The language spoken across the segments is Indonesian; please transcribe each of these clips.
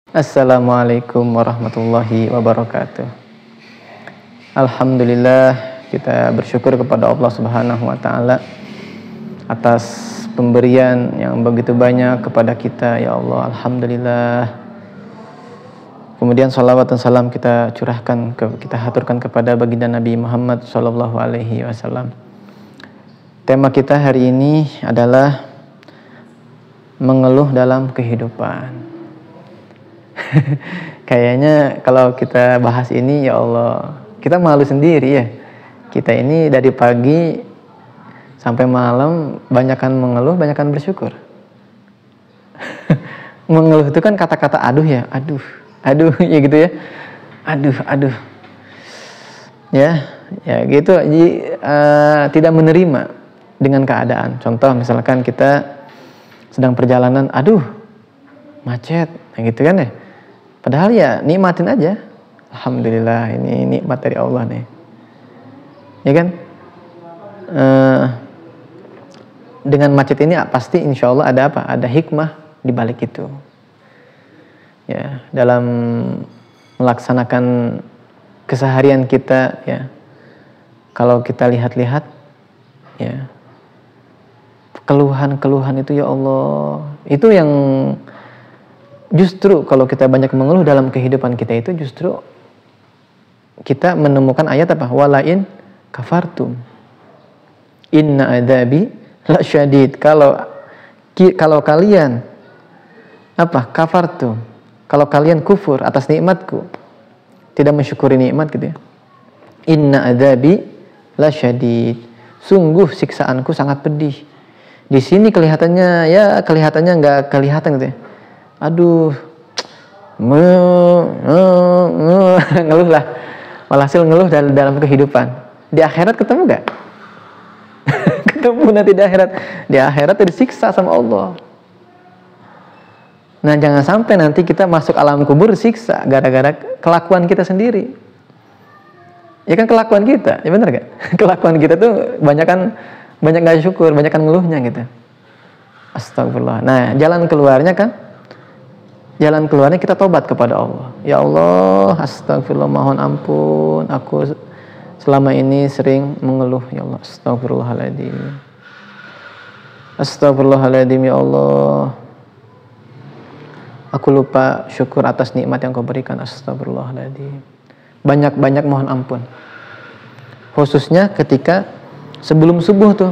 Assalamualaikum warahmatullahi wabarakatuh. Alhamdulillah, kita bersyukur kepada Allah Subhanahu wa taala atas pemberian yang begitu banyak kepada kita, ya Allah. Alhamdulillah. Kemudian salawat dan salam kita haturkan kepada baginda Nabi Muhammad sallallahu alaihi wasallam. Tema kita hari ini adalah mengeluh dalam kehidupan. Kayaknya kalau kita bahas ini, ya Allah, kita malu sendiri ya. Kita ini dari pagi sampai malam banyakan mengeluh, banyakan bersyukur. Mengeluh itu kan kata-kata aduh ya, aduh ya gitu ya. Aduh. Ya gitu. Jadi tidak menerima dengan keadaan. Contoh misalkan kita sedang perjalanan, aduh macet, gitu kan ya. Padahal ya nikmatin aja. Alhamdulillah, ini nikmat dari Allah nih. Ya kan? Dengan macet ini pasti insya Allah ada apa? Ada hikmah di balik itu. Ya, dalam melaksanakan keseharian kita, ya. Kalau kita lihat-lihat, ya, keluhan itu ya Allah, itu yang justru kalau kita banyak mengeluh dalam kehidupan kita itu justru kita menemukan ayat apa? Walain kafartum inna adabi la syadid. Kalau kalian apa? Kafartum. Kalau kalian kufur atas nikmatku, tidak mensyukuri nikmat gitu ya. Inna adabi la syadid. Sungguh siksaanku sangat pedih. Di sini kelihatannya nggak kelihatan gitu ya. Aduh, ngeluh lah. Walhasil ngeluh dalam kehidupan. Di akhirat ketemu gak? Ketemu nanti di akhirat. Di akhirat disiksa sama Allah. Nah, jangan sampai nanti kita masuk alam kubur siksa gara-gara kelakuan kita sendiri. Ya kan kelakuan kita, ya benar gak? Kelakuan kita tuh banyak gak syukur, banyak ngeluhnya gitu. Astagfirullah. Nah, jalan keluarnya kita tobat kepada Allah. Ya Allah, astagfirullah, mohon ampun, aku selama ini sering mengeluh, ya Allah. Astagfirullahaladzim. Astagfirullahaladzim, ya Allah. Aku lupa syukur atas nikmat yang Kau berikan. Astagfirullahaladzim. Banyak-banyak mohon ampun. Khususnya ketika sebelum subuh tuh.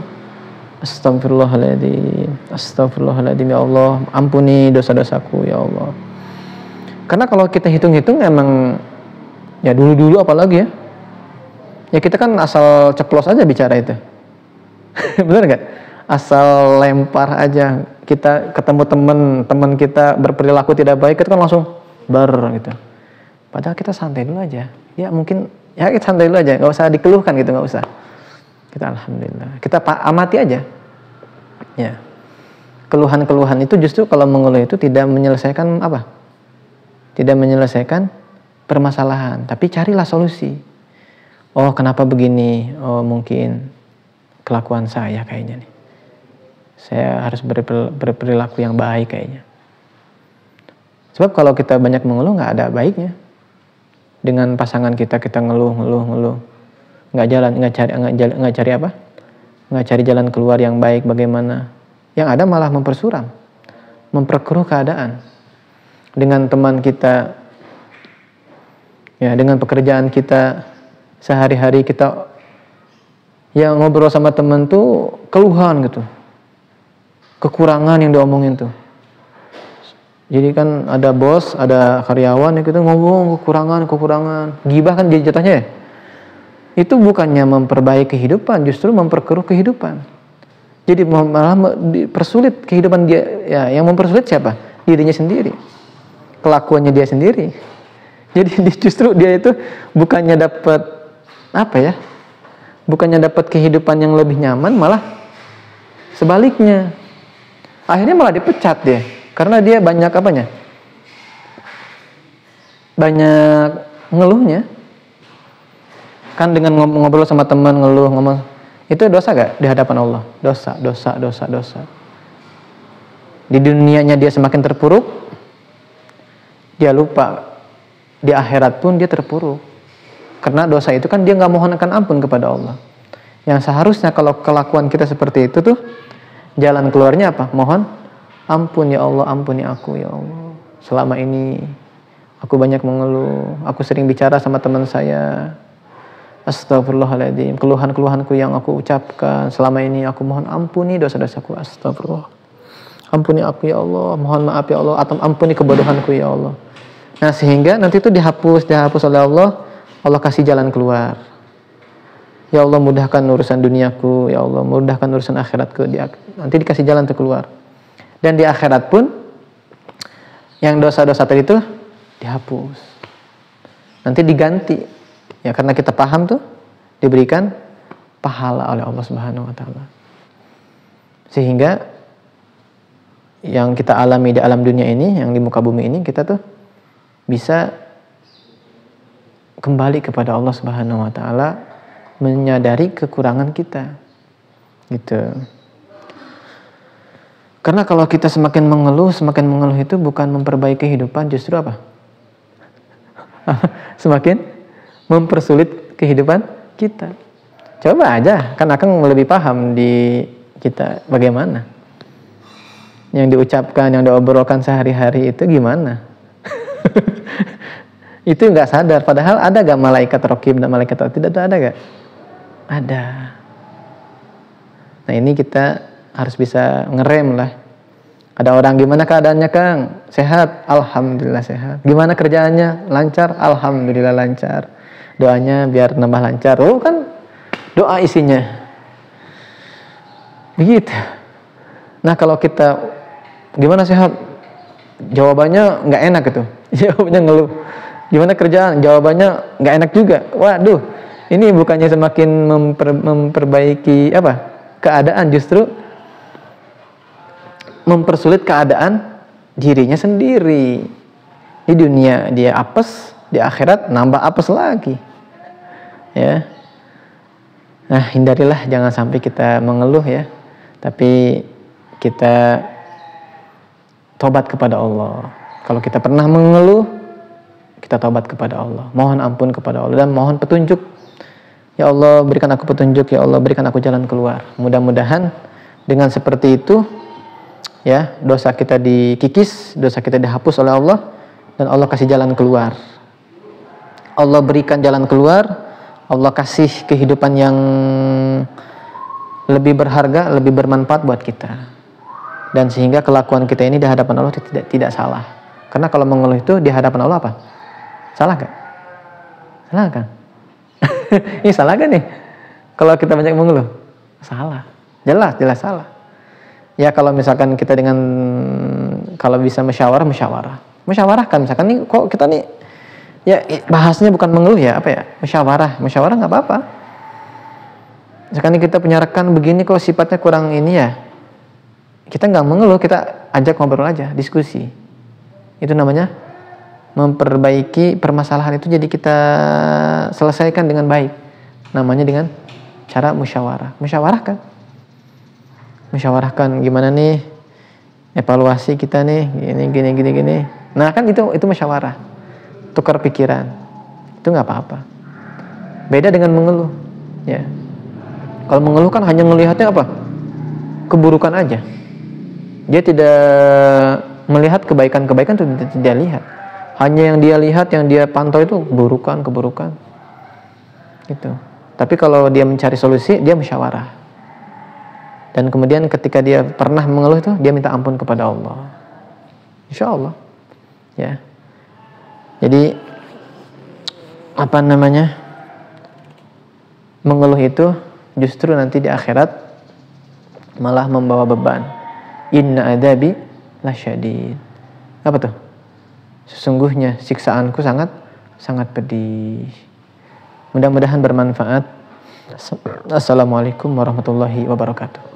Astagfirullahaladzim, ya Allah, ampuni dosa-dosaku, ya Allah. Karena kalau kita hitung-hitung emang ya dulu-dulu apalagi ya kita kan asal ceplos aja bicara itu. Bener gak? Asal lempar aja. Kita ketemu teman kita berperilaku tidak baik, kita kan langsung gitu. Padahal kita santai dulu aja. Ya mungkin ya kita santai dulu aja, nggak usah dikeluhkan gitu, nggak usah. Kita alhamdulillah, kita amati aja. Ya, keluhan-keluhan itu justru kalau mengeluh itu tidak menyelesaikan apa? Tidak menyelesaikan permasalahan, tapi carilah solusi. Oh, kenapa begini? Oh, mungkin kelakuan saya kayaknya nih. Saya harus berperilaku yang baik kayaknya. Sebab kalau kita banyak mengeluh nggak ada baiknya. Dengan pasangan kita ngeluh. Nggak cari jalan keluar yang baik bagaimana. Yang ada malah memperkeruh keadaan. Dengan teman kita, ya, dengan pekerjaan kita sehari-hari kita yang ngobrol sama teman tuh keluhan gitu, kekurangan yang diomongin tuh. Jadi kan ada bos, ada karyawan yang kita ngomong kekurangan, gibah kan jatuhnya ya. Itu bukannya memperbaiki kehidupan, justru memperkeruh kehidupan. Jadi malah dipersulit kehidupan dia. Ya, yang mempersulit siapa? Dirinya sendiri, kelakuannya dia sendiri. Jadi justru dia itu bukannya dapat bukannya dapat kehidupan yang lebih nyaman, malah sebaliknya. Akhirnya malah dipecat dia, karena dia banyak banyak ngeluhnya. Kan dengan ngobrol sama teman ngomong, itu dosa gak di hadapan Allah? Dosa. Di dunianya dia semakin terpuruk, dia lupa, di akhirat pun dia terpuruk. Karena dosa itu kan dia nggak mohonkan ampun kepada Allah. Yang seharusnya kalau kelakuan kita seperti itu tuh, jalan keluarnya apa? Mohon ampun ya Allah, ampuni aku ya Allah. Selama ini aku banyak mengeluh, aku sering bicara sama teman saya. Astagfirullahaladzim, keluhan-keluhanku yang aku ucapkan selama ini, aku mohon ampuni dosa-dosaku. Astagfirullah. Ampuni aku ya Allah, mohon maaf ya Allah, atau ampuni kebodohanku ya Allah. Nah, sehingga nanti itu dihapus oleh Allah. Allah kasih jalan keluar. Ya Allah, mudahkan urusan duniaku, ya Allah, mudahkan urusan akhiratku. Nanti dikasih jalan untuk keluar. Dan di akhirat pun yang dosa-dosa tadi itu dihapus. Nanti diganti. Ya, karena kita paham tuh, diberikan pahala oleh Allah Subhanahu wa taala. Sehingga yang kita alami di alam dunia ini, yang di muka bumi ini, kita tuh bisa kembali kepada Allah Subhanahu wa taala, menyadari kekurangan kita. Gitu. Karena kalau kita semakin mengeluh itu bukan memperbaiki kehidupan, justru apa? Semakin mempersulit kehidupan kita. Coba aja, kan Akang lebih paham di kita bagaimana. Yang diucapkan, yang diobrolkan sehari-hari itu gimana? Itu nggak sadar. Padahal ada gak malaikat raqib dan malaikat atid? Tidak ada gak? Ada. Nah, ini kita harus bisa ngerem lah. Ada orang, gimana keadaannya Kang? Sehat? Alhamdulillah sehat. Gimana kerjaannya? Lancar? Alhamdulillah lancar. Doanya biar nambah lancar. Oh kan doa isinya. Begitu. Nah, kalau kita gimana sehat? Jawabannya nggak enak gitu. Jawabannya ngeluh. Gimana kerjaan? Jawabannya nggak enak juga. Waduh, ini bukannya semakin memperbaiki keadaan, justru mempersulit keadaan dirinya sendiri. Di dunia dia apes, di akhirat nambah apes lagi. Ya. Nah, hindarilah jangan sampai kita mengeluh ya. Tapi kita tobat kepada Allah. Kalau kita pernah mengeluh, kita tobat kepada Allah, mohon ampun kepada Allah dan mohon petunjuk. Ya Allah, berikan aku petunjuk, ya Allah, berikan aku jalan keluar. Mudah-mudahan dengan seperti itu ya, dosa kita dikikis, dosa kita dihapus oleh Allah dan Allah kasih jalan keluar. Allah berikan jalan keluar, Allah kasih kehidupan yang lebih berharga, lebih bermanfaat buat kita. Dan sehingga kelakuan kita ini di hadapan Allah tidak salah. Karena kalau mengeluh itu di hadapan Allah apa? Salah gak? Salah kan? Ini salah gak nih? Kalau kita banyak mengeluh? Salah. Jelas salah. Ya kalau misalkan kita kalau bisa musyawarahkan misalkan nih, kok kita nih ya bahasnya bukan mengeluh ya, musyawarah nggak apa-apa. Misalkan kita punya rekan begini kok sifatnya kurang ini ya, kita nggak mengeluh, kita ajak ngobrol aja, diskusi. Itu namanya memperbaiki permasalahan itu, jadi kita selesaikan dengan baik. Namanya dengan cara musyawarahkan gimana nih evaluasi kita nih, gini. Nah kan itu musyawarah, tukar pikiran, itu nggak apa-apa. Beda dengan mengeluh ya. Kalau mengeluh kan hanya melihatnya keburukan aja, dia tidak melihat kebaikan-kebaikan, itu tidak lihat. Hanya yang dia lihat, yang dia pantau itu keburukan gitu. Tapi kalau dia mencari solusi, dia musyawarah. Dan kemudian ketika dia pernah mengeluh itu, dia minta ampun kepada Allah. Insya Allah. Ya. Jadi mengeluh itu justru nanti di akhirat malah membawa beban. Inna adabi lasyadid. Apa tuh? Sesungguhnya siksaanku sangat pedih. Mudah-mudahan bermanfaat. Assalamualaikum warahmatullahi wabarakatuh.